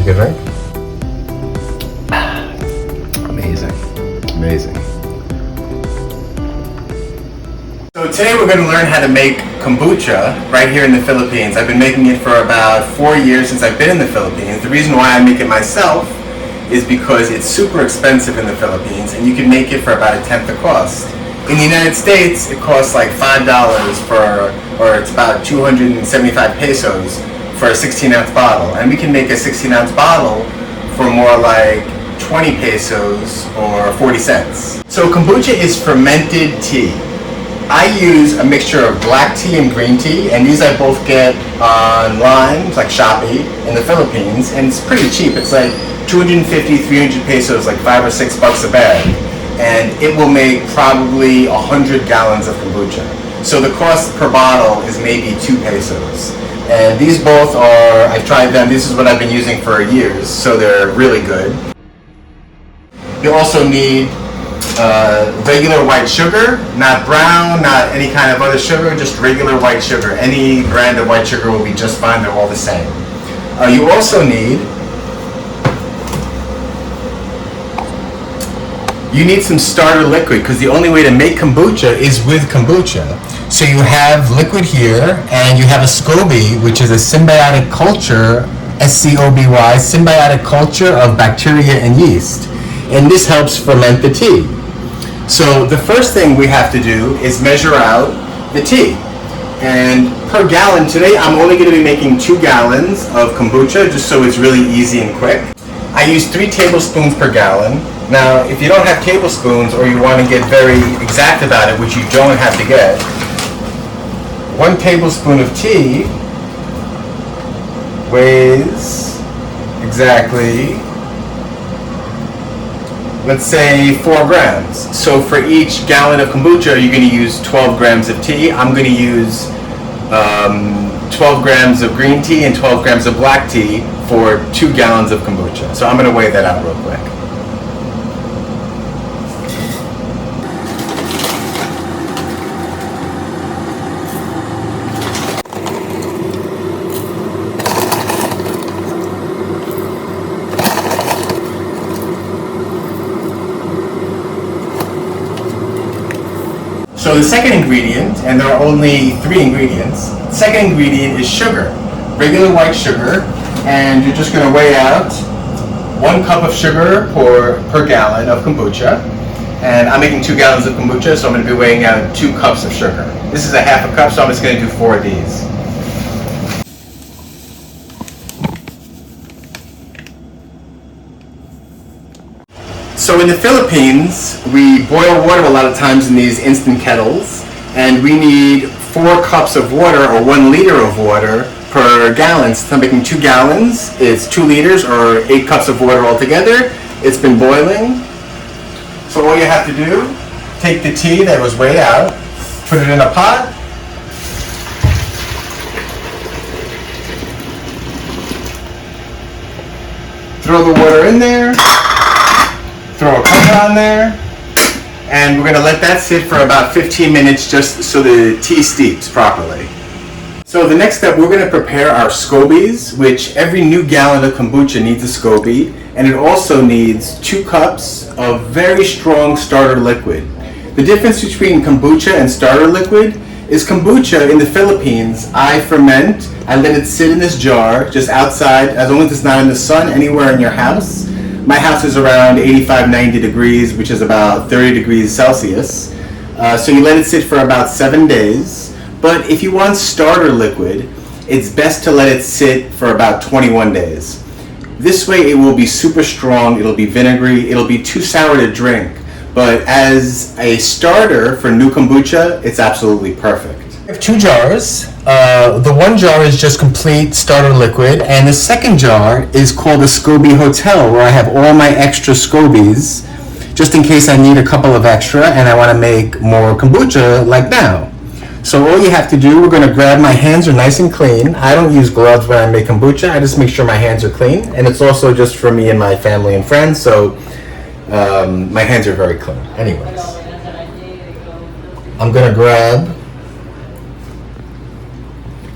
take a drink. Amazing, amazing. So today we're going to learn how to make kombucha right here in the Philippines. I've been making it for about 4 years since I've been in the Philippines. The reason why I make it myself is because it's super expensive in the Philippines and you can make it for about a tenth the cost. In the United States, it costs like $5 or it's about 275 pesos for a 16-ounce bottle. And we can make a 16-ounce bottle for more like 20 pesos or 40 cents. So kombucha is fermented tea. I use a mixture of black tea and green tea, and these I both get online, like Shopee, in the Philippines, and it's pretty cheap. It's like 250, 300 pesos, like $5 or $6 a bag. And it will make probably 100 gallons of kombucha. So the cost per bottle is maybe 2 pesos. And these both are, I've tried them, this is what I've been using for years, so they're really good. You also need regular white sugar, not brown, not any kind of other sugar, just regular white sugar. Any brand of white sugar will be just fine, they're all the same. You also need some starter liquid, because the only way to make kombucha is with kombucha. So you have liquid here, and you have a SCOBY, which is a symbiotic culture, SCOBY, symbiotic culture of bacteria and yeast. And this helps ferment the tea. So the first thing we have to do is measure out the tea. And per gallon, today I'm only going to be making 2 gallons of kombucha, just so it's really easy and quick. I use 3 tablespoons per gallon. Now, if you don't have tablespoons or you want to get very exact about it, which you don't have to get, 1 tablespoon of tea weighs exactly, let's say 4 grams. So for each gallon of kombucha, you're going to use 12 grams of tea. I'm going to use 12 grams of green tea and 12 grams of black tea for 2 gallons of kombucha. So I'm going to weigh that out real quick. So the second ingredient, and there are only 3 ingredients, the second ingredient is sugar, regular white sugar, and you're just going to weigh out 1 cup of sugar per gallon of kombucha. And I'm making 2 gallons of kombucha, so I'm going to be weighing out 2 cups of sugar. This is a half a cup, so I'm just going to do 4 of these. So in the Philippines, we boil water a lot of times in these instant kettles, and we need 4 cups of water or 1 liter of water per gallon. So I'm making 2 gallons, it's 2 liters or 8 cups of water altogether. It's been boiling. So all you have to do, take the tea that was weighed out, put it in a pot, throw the water in there, throw a cover on there, and we're going to let that sit for about 15 minutes just so the tea steeps properly. So the next step, we're going to prepare our SCOBYs, which every new gallon of kombucha needs a SCOBY, and it also needs 2 cups of very strong starter liquid. The difference between kombucha and starter liquid is kombucha in the Philippines, I ferment, I let it sit in this jar just outside, as long as it's not in the sun, anywhere in your house. My house is around 85-90 degrees, which is about 30 degrees Celsius. So you let it sit for about 7 days. But if you want starter liquid, it's best to let it sit for about 21 days. This way it will be super strong, it'll be vinegary, it'll be too sour to drink. But as a starter for new kombucha, it's absolutely perfect. I have 2 jars. The 1 jar is just complete starter liquid, and the second jar is called a SCOBY Hotel, where I have all my extra SCOBYs, just in case I need a couple of extra and I want to make more kombucha like now. So all you have to do, we're going to grab, my hands are nice and clean. I don't use gloves when I make kombucha, I just make sure my hands are clean, and it's also just for me and my family and friends, so my hands are very clean. Anyways, I'm going to grab,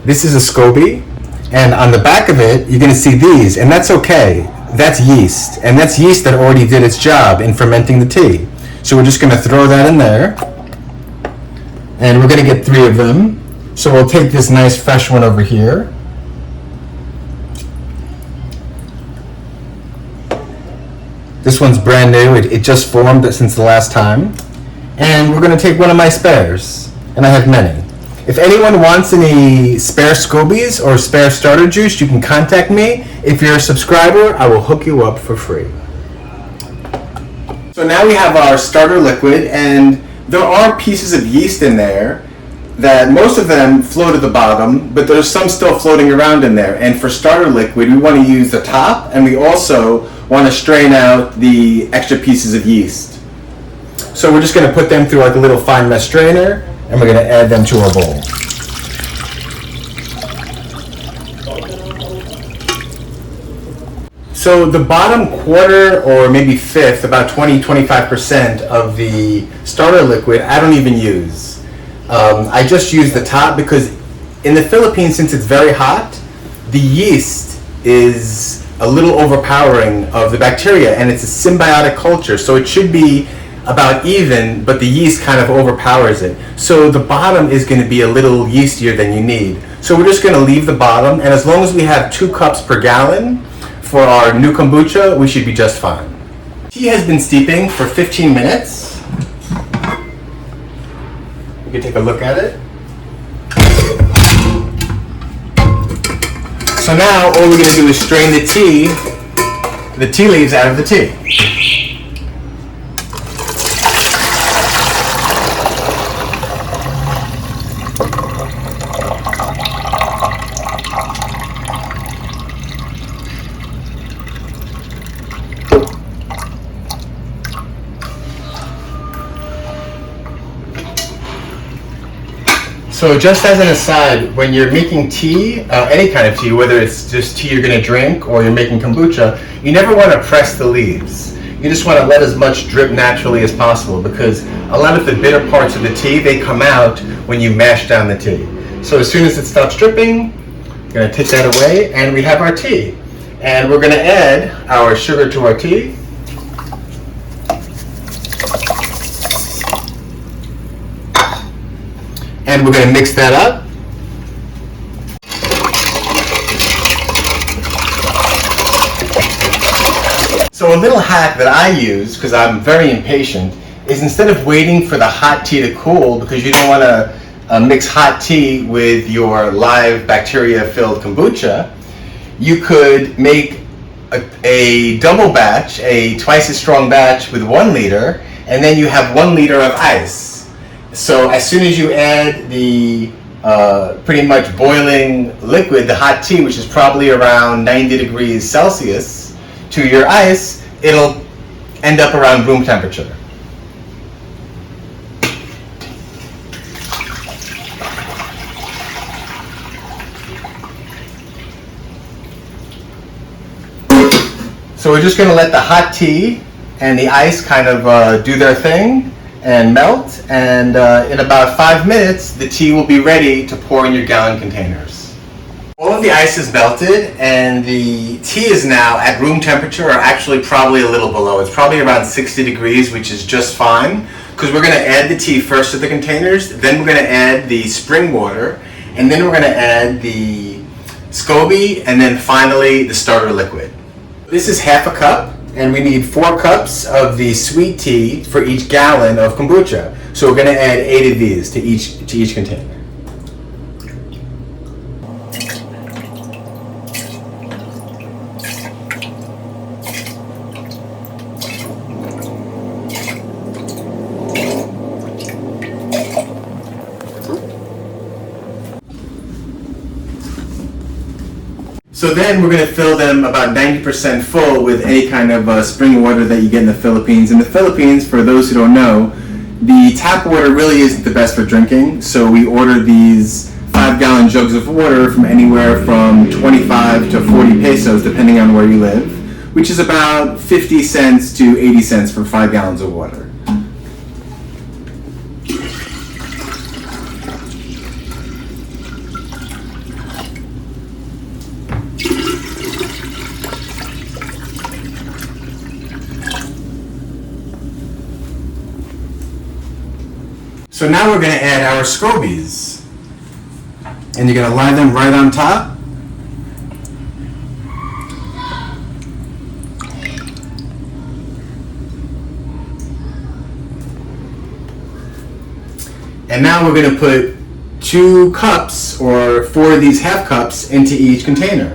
this is a SCOBY, And on the back of it, you're going to see these, and that's okay. That's yeast, and that's yeast that already did its job in fermenting the tea. So we're just going to throw that in there, and we're going to get 3 of them. So we'll take this nice fresh one over here. This one's brand new. It just formed since the last time. And we're going to take one of my spares, and I have many. If anyone wants any spare scobies or spare starter juice, you can contact me. If you're a subscriber, I will hook you up for free. So now we have our starter liquid, and there are pieces of yeast in there that most of them float at the bottom, but there's some still floating around in there. And for starter liquid, we want to use the top, and we also want to strain out the extra pieces of yeast. So we're just going to put them through like a little fine mesh strainer, and we're going to add them to our bowl. So the bottom quarter or maybe fifth, about 20-25% of the starter liquid, I don't even use. I just use the top because in the Philippines, since it's very hot, the yeast is a little overpowering of the bacteria, and it's a symbiotic culture, so it should be about even, but the yeast kind of overpowers it. So the bottom is going to be a little yeastier than you need. So we're just going to leave the bottom, and as long as we have 2 cups per gallon for our new kombucha, we should be just fine. Tea has been steeping for 15 minutes. You can take a look at it. So now all we're going to do is strain the tea leaves out of the tea. So just as an aside, when you're making tea, any kind of tea, whether it's just tea you're going to drink or you're making kombucha, you never want to press the leaves. You just want to let as much drip naturally as possible, because a lot of the bitter parts of the tea, they come out when you mash down the tea. So as soon as it stops dripping, you're going to take that away, and we have our tea. And we're going to add our sugar to our tea. And we're going to mix that up. So a little hack that I use, because I'm very impatient, is instead of waiting for the hot tea to cool, because you don't want to mix hot tea with your live bacteria-filled kombucha, you could make a double batch, a twice as strong batch with 1 liter, and then you have 1 liter of ice. So as soon as you add the pretty much boiling liquid, the hot tea, which is probably around 90 degrees Celsius, to your ice, it'll end up around room temperature. So we're just going to let the hot tea and the ice kind of do their thing and melt, and in about 5 minutes the tea will be ready to pour in your gallon containers. All of the ice is melted, and the tea is now at room temperature, or actually probably a little below. It's probably around 60 degrees, which is just fine, because we're going to add the tea first to the containers, then we're going to add the spring water, and then we're going to add the SCOBY, and then finally the starter liquid. This is half a cup, and we need 4 cups of the sweet tea for each gallon of kombucha. So we're going to add 8 of these to each container. So then we're going to fill them about 90% full with any kind of spring water that you get in the Philippines. In the Philippines, for those who don't know, the tap water really isn't the best for drinking. So we order these 5-gallon jugs of water from anywhere from 25 to 40 pesos, depending on where you live, which is about 50 cents to 80 cents for 5 gallons of water. So now we're going to add our scobies. And you're going to line them right on top. And now we're going to put 2 cups or 4 of these half cups into each container.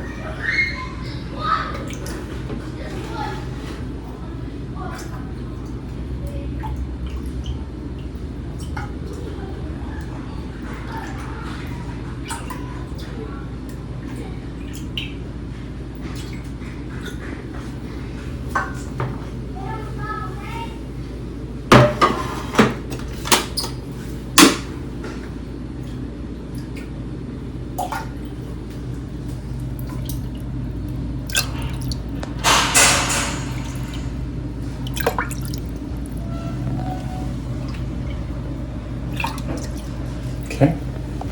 Okay.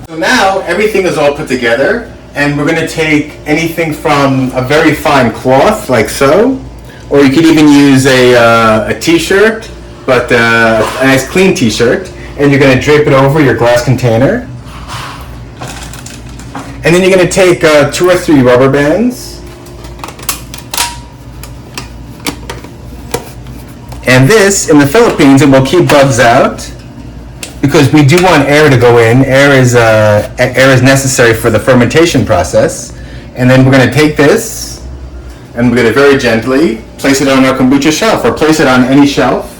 So now everything is all put together, and we're going to take anything from a very fine cloth like so, or you could even use a t-shirt, but a nice clean t-shirt, and you're going to drape it over your glass container. And then you're going to take 2 or 3 rubber bands, and this in the Philippines, it will keep bugs out. Because we do want air to go in. Air is necessary for the fermentation process. And then we're going to take this, and we're going to very gently place it on our kombucha shelf, or place it on any shelf.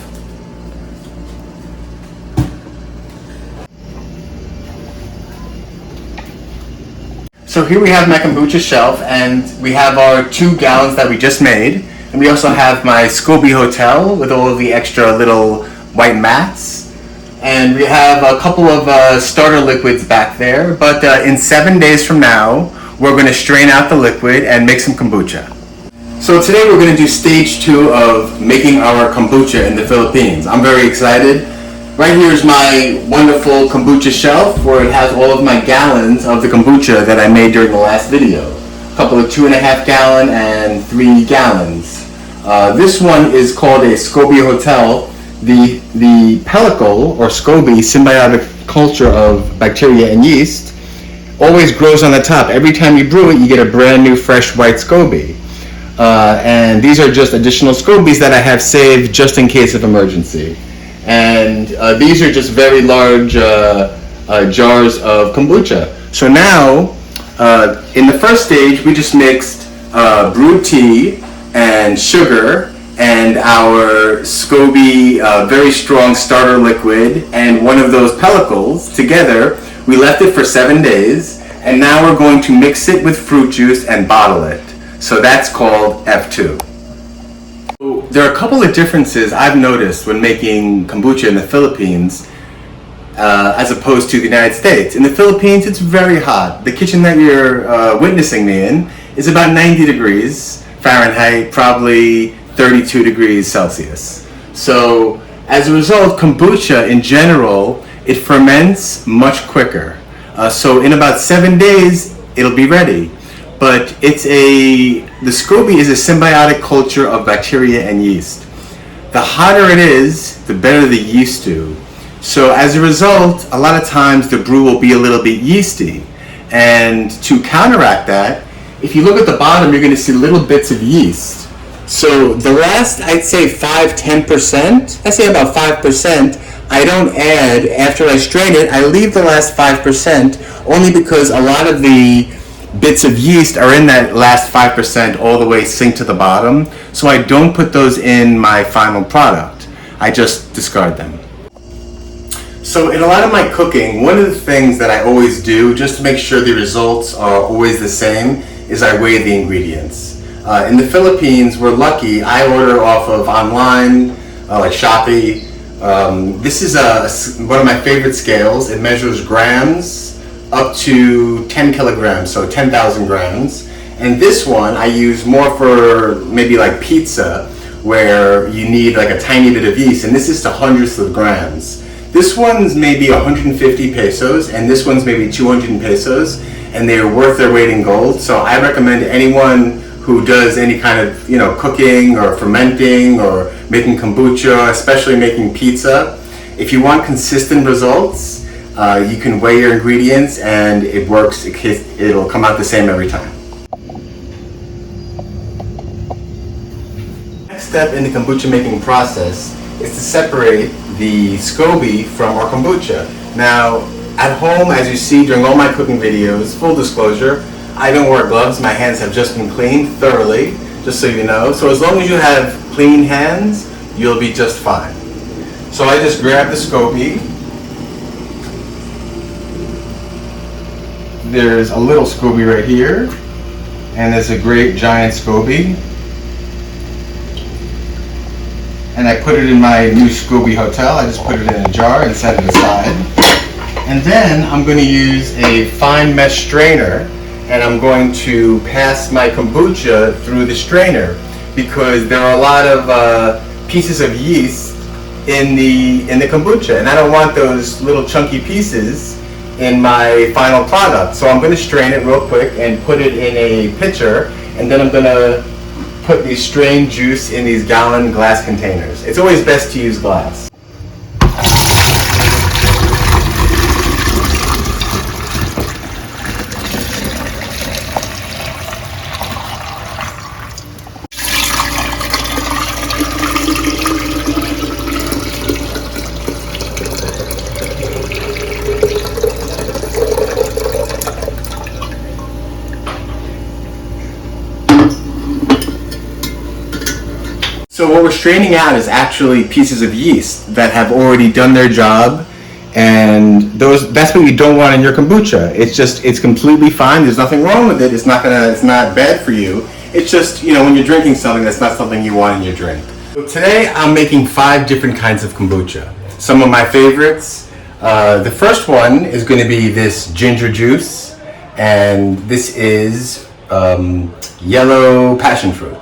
So here we have my kombucha shelf, and we have our 2 gallons that we just made. And we also have my SCOBY hotel with all of the extra little white mats. And we have a couple of starter liquids back there, but in 7 days from now, we're going to strain out the liquid and make some kombucha. So today we're going to do stage 2 of making our kombucha in the Philippines. I'm very excited. Right here is my wonderful kombucha shelf, where it has all of my gallons of the kombucha that I made during the last video. A couple of 2.5 gallon and 3 gallons. This one is called a SCOBY hotel. The pellicle, or SCOBY, symbiotic culture of bacteria and yeast, always grows on the top. Every time you brew it, you get a brand new fresh white SCOBY. And these are just additional SCOBYs that I have saved just in case of emergency. And these are just very large jars of kombucha. So now, in the first stage, we just mixed brewed tea and sugar and our SCOBY very strong starter liquid and one of those pellicles together. We left it for 7 days, and now we're going to mix it with fruit juice and bottle it. So that's called F2. So there are a couple of differences I've noticed when making kombucha in the Philippines as opposed to the United States. In the Philippines, it's very hot. The kitchen that you're witnessing me in is about 90 degrees Fahrenheit, probably 32 degrees Celsius. So as a result, kombucha in general, it ferments much quicker. So in about 7 days, it'll be ready. But the SCOBY is a symbiotic culture of bacteria and yeast. The hotter it is, the better the yeast do. So as a result, a lot of times the brew will be a little bit yeasty. And to counteract that, if you look at the bottom, you're going to see little bits of yeast. So the last, I'd say 5-10%, I say about 5%, I don't add after I strain it. I leave the last 5% only because a lot of the bits of yeast are in that last 5% all the way sink to the bottom. So I don't put those in my final product. I just discard them. So in a lot of my cooking, one of the things that I always do, just to make sure the results are always the same, is I weigh the ingredients. In the Philippines, we're lucky. I order off of online, like Shopee. This is one of my favorite scales. It measures grams up to 10 kilograms, so 10,000 grams. And this one I use more for maybe like pizza, where you need like a tiny bit of yeast, and this is to hundreds of grams. This one's maybe 150 pesos, and this one's maybe 200 pesos, and they are worth their weight in gold. So I recommend anyone who does any kind of cooking or fermenting or making kombucha, especially making pizza. If you want consistent results, you can weigh your ingredients and it works. It'll come out the same every time. Next step in the kombucha making process is to separate the SCOBY from our kombucha. Now, at home, as you see during all my cooking videos, full disclosure, I don't wear gloves. My hands have just been cleaned thoroughly, just so you know. So as long as you have clean hands, you'll be just fine. So I just grab the SCOBY. There's a little SCOBY right here, and there's a great giant SCOBY. And I put it in my new SCOBY hotel. I just put it in a jar and set it aside. And then I'm going to use a fine mesh strainer, and I'm going to pass my kombucha through the strainer because there are a lot of pieces of yeast in the kombucha, and I don't want those little chunky pieces in my final product. So I'm going to strain it real quick and put it in a pitcher, and then I'm going to put the strained juice in these gallon glass containers. It's always best to use glass. So what we're straining out is actually pieces of yeast that have already done their job, and that's what you don't want in your kombucha. It's completely fine. There's nothing wrong with it. It's not bad for you. It's just, when you're drinking something, that's not something you want in your drink. So today I'm making 5 different kinds of kombucha. Some of my favorites. The first one is going to be this ginger juice, and this is yellow passion fruit.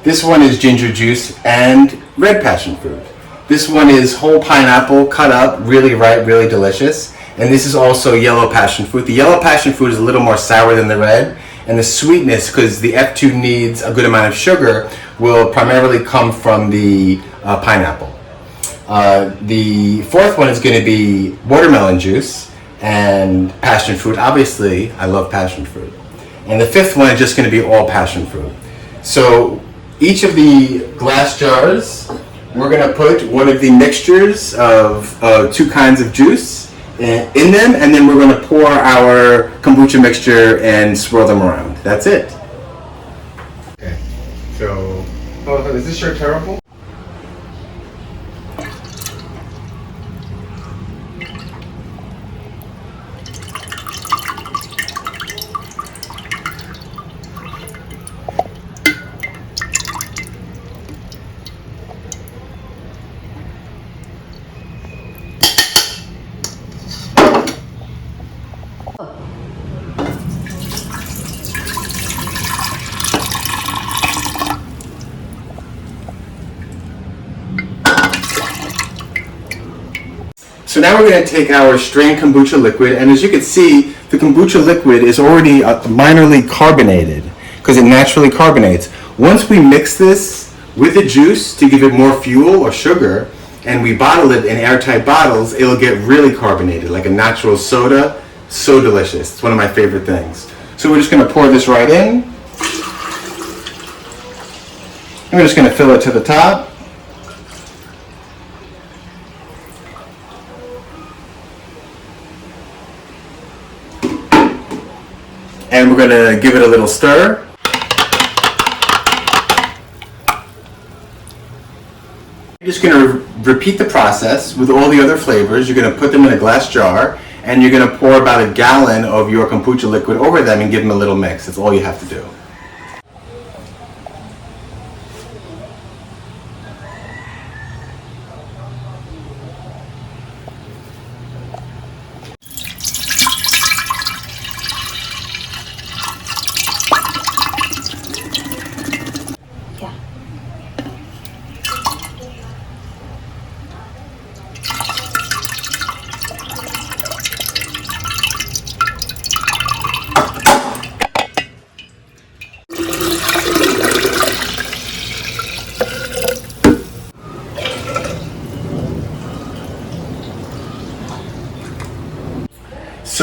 This one is ginger juice and red passion fruit. This one is whole pineapple cut up, really ripe, really delicious. And this is also yellow passion fruit. The yellow passion fruit is a little more sour than the red. And the sweetness, because the F2 needs a good amount of sugar, will primarily come from the pineapple. The fourth one is going to be watermelon juice and passion fruit. Obviously, I love passion fruit. And the fifth one is just going to be all passion fruit. So each of the glass jars, we're going to put one of the mixtures of 2 kinds of juice in them, and then we're going to pour our kombucha mixture and swirl them around. That's it. Okay, so, is this shirt terrible? So now we're going to take our strained kombucha liquid, and as you can see, the kombucha liquid is already minorly carbonated because it naturally carbonates. Once we mix this with the juice to give it more fuel or sugar, and we bottle it in airtight bottles, it'll get really carbonated, like a natural soda. So delicious. It's one of my favorite things. So we're just going to pour this right in. And we're just going to fill it to the top. And we're going to give it a little stir. You're just going to repeat the process with all the other flavors. You're going to put them in a glass jar, and you're going to pour about a gallon of your kombucha liquid over them and give them a little mix. That's all you have to do.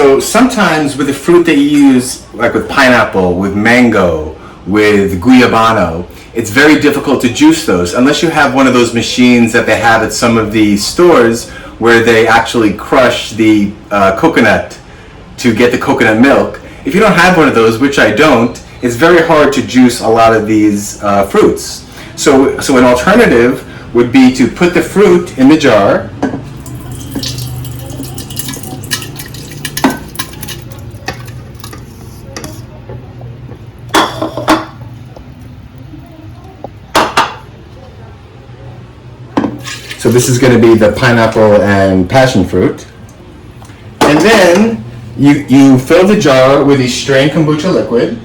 So sometimes with the fruit that you use, like with pineapple, with mango, with guayabano, it's very difficult to juice those unless you have one of those machines that they have at some of the stores where they actually crush the coconut to get the coconut milk. If you don't have one of those, which I don't, it's very hard to juice a lot of these fruits. So an alternative would be to put the fruit in the jar. So this is going to be the pineapple and passion fruit. And then you fill the jar with the strained kombucha liquid.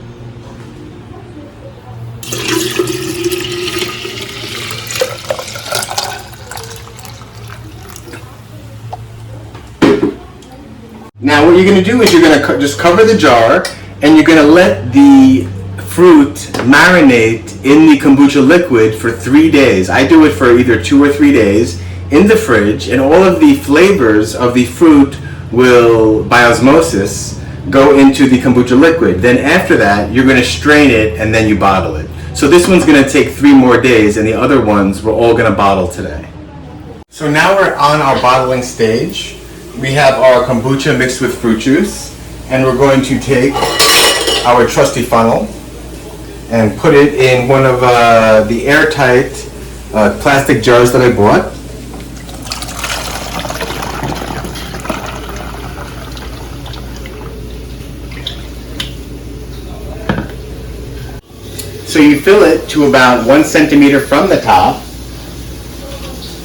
Now what you're going to do is you're going to just cover the jar and you're going to let the fruit marinate in the kombucha liquid for 3 days. I do it for either 2 or 3 days in the fridge, and all of the flavors of the fruit will, by osmosis, go into the kombucha liquid. Then after that, you're going to strain it and then you bottle it. So this one's going to take 3 more days, and the other ones we're all going to bottle today. So now we're on our bottling stage. We have our kombucha mixed with fruit juice, and we're going to take our trusty funnel and put it in one of the airtight plastic jars that I bought. So you fill it to about 1 centimeter from the top,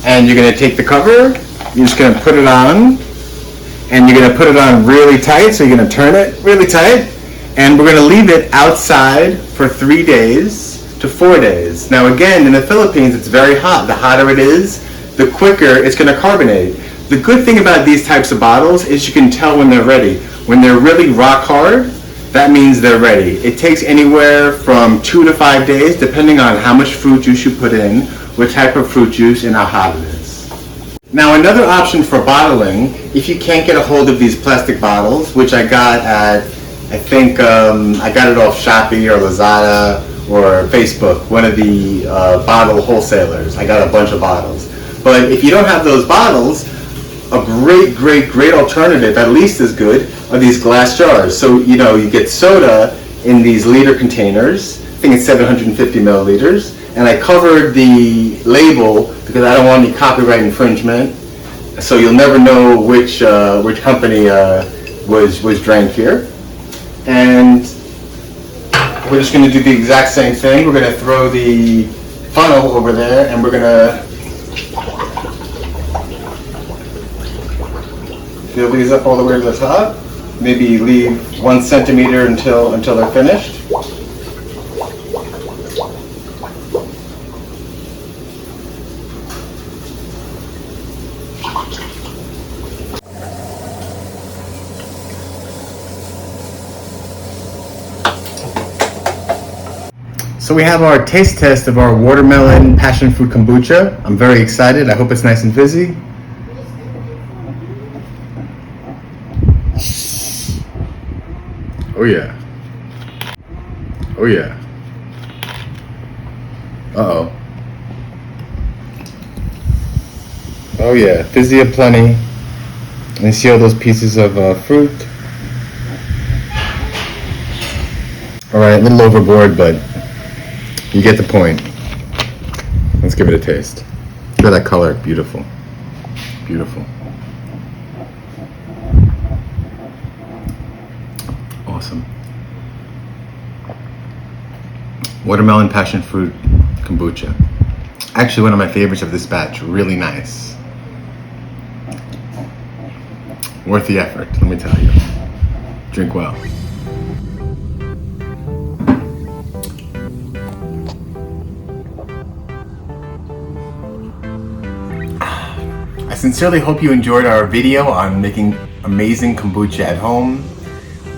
and you're going to take the cover, you're just going to put it on, and you're going to put it on really tight, so you're going to turn it really tight, and we're going to leave it outside for 3 days to 4 days. Now again, in the Philippines, it's very hot. The hotter it is, the quicker it's going to carbonate. The good thing about these types of bottles is you can tell when they're ready. When they're really rock hard, that means they're ready. It takes anywhere from 2 to 5 days, depending on how much fruit juice you put in, what type of fruit juice, and how hot it is. Now another option for bottling, if you can't get a hold of these plastic bottles, which I got at, I think I got it off Shopee or Lazada or Facebook, one of the bottle wholesalers. I got a bunch of bottles. But if you don't have those bottles, a great alternative, at least as good, are these glass jars. So you get soda in these liter containers. I think it's 750 milliliters. And I covered the label because I don't want any copyright infringement. So you'll never know which company was drank here. And we're just going to do the exact same thing. We're going to throw the funnel over there, and we're going to fill these up all the way to the top. Maybe leave 1 centimeter until they're finished. So we have our taste test of our watermelon passion fruit kombucha. I'm very excited. I hope it's nice and fizzy. Oh yeah. Oh yeah. Uh-oh. Oh yeah, fizzy aplenty. And you see all those pieces of fruit. Alright, a little overboard, but you get the point. Let's give it a taste. Look at that color, beautiful. Beautiful. Awesome. Watermelon passion fruit kombucha. Actually one of my favorites of this batch, really nice. Worth the effort, let me tell you. Drink well. I sincerely hope you enjoyed our video on making amazing kombucha at home.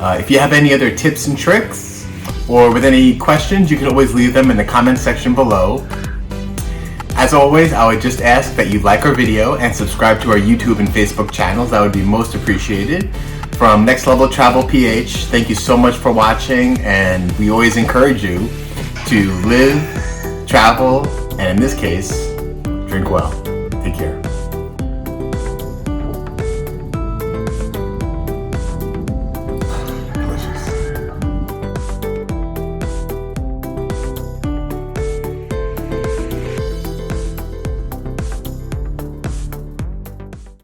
If you have any other tips and tricks, or with any questions, you can always leave them in the comment section below. As always, I would just ask that you like our video and subscribe to our YouTube and Facebook channels. That would be most appreciated. from Next Level Travel PH. Thank you so much for watching, and we always encourage you to live, travel, and in this case, drink well. Take care.